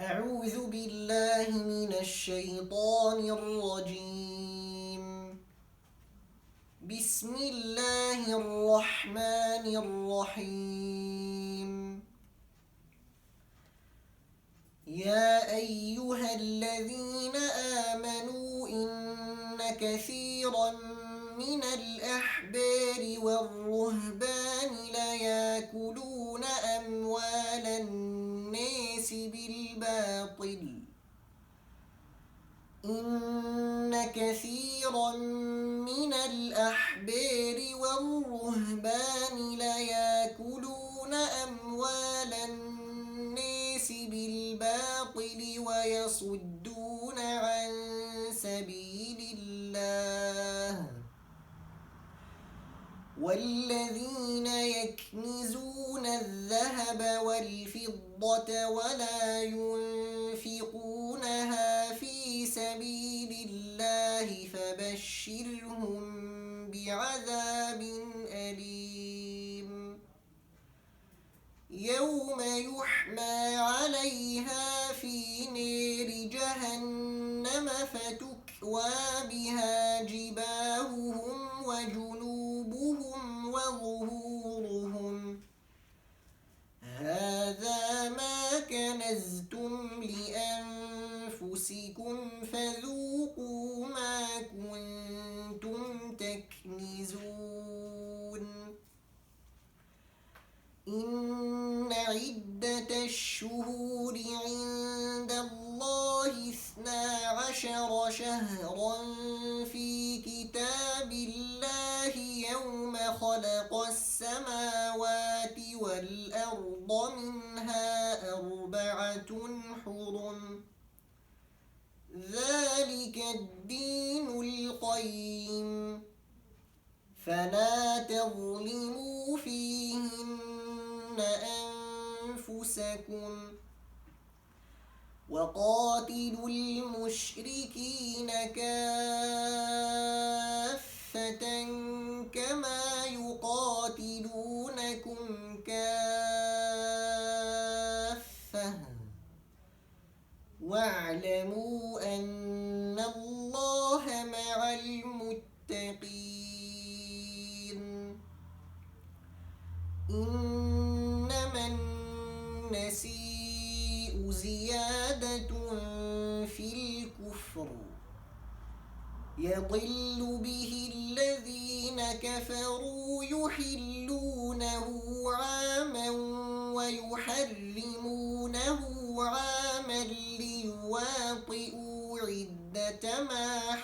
أعوذ بالله من الشيطان الرجيم. بسم الله الرحمن الرحيم. يا أيها الذين آمنوا إن كثيرا من الأحبار والرهبان ليأكلون أموال الناس بالباطل. إن كثيرا من الأحبار والرهبان ليأكلون أموال الناس بالباطل ويصدون عن سبيل الله. والذين يكنزون الذهب والفضة ولا ينفقونها في سبيل الله فبشرهم بعذاب أليم. يوم يحمى عليها في نار جهنم فتكوى بها جباههم وجنوبهم وظهورهم هذا ما كنزتم لأنفسكم فذوقوا ما كنتم تكنزون. إن عدة الشهور عند الله 12 شهرا في كتاب الله يوم خلق السماوات والأرض منها 4 حرم ذلك الدين القيم فلا تظلموا فيهن أنفسكم وقاتلوا المشركين كافة كما يقاتلونكم كافة واعلموا أن الله مع المتقين. إنما النسيء زيادة في الكفر يضل به الذين كفروا يحلونه عاما ويحرمونه عاما ليواطئوا عدة ما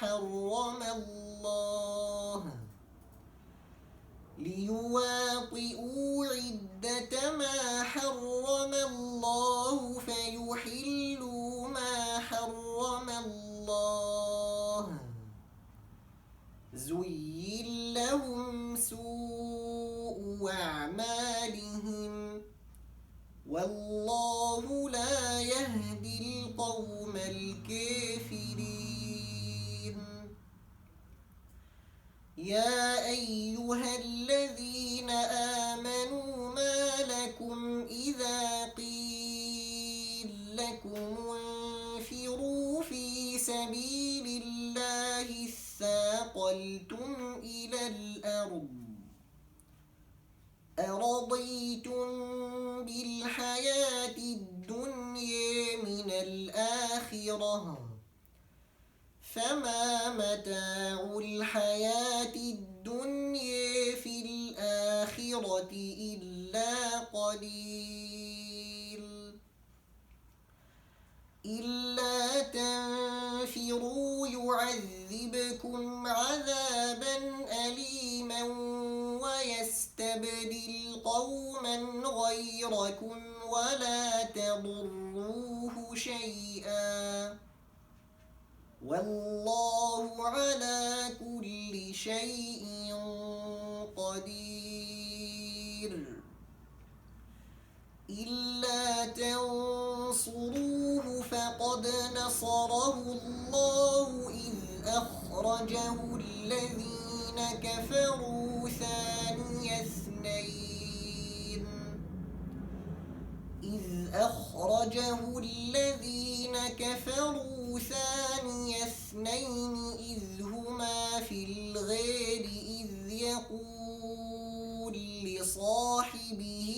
حرم الله فيحلوا ما حرم الله. زين لهم سوء أعمالهم والله لا يهدي القوم الكافرين. يا أيها الذين آمنوا ما لكم إذا قيل لكم انفروا في سبيل الله اثاقلتم إلى الأرض أرضيتم بالحياة الدنيا من الآخرة فما متاع الحياة الدنيا في الآخرة إلا قليل. إلا تنفروا يعذبكم عذابا أليما ويستبدل قوما غيركم ولا تضروه شيئا والله على كل شيء قدير. إلا تنصروه فقد نصره الله إذ أخرجه الذين كفروا ثاني اثنين إذ أخرجه الذين كفروا ثاني اثنين إذ هما في الغار إذ يقول لصاحبه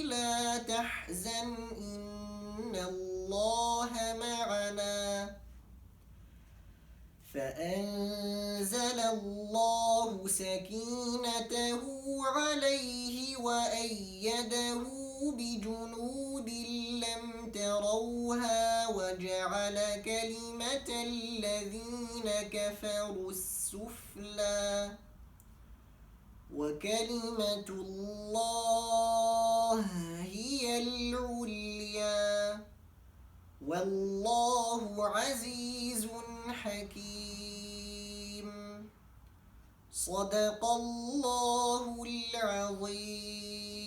لا تحزن إن الله معنا فأنزل الله سكينته عليه وأيده بجنود لم تروها وجعل كلمة الذين كفروا السفلى وكلمة الله هي العليا والله عزيز حكيم صدق الله العظيم.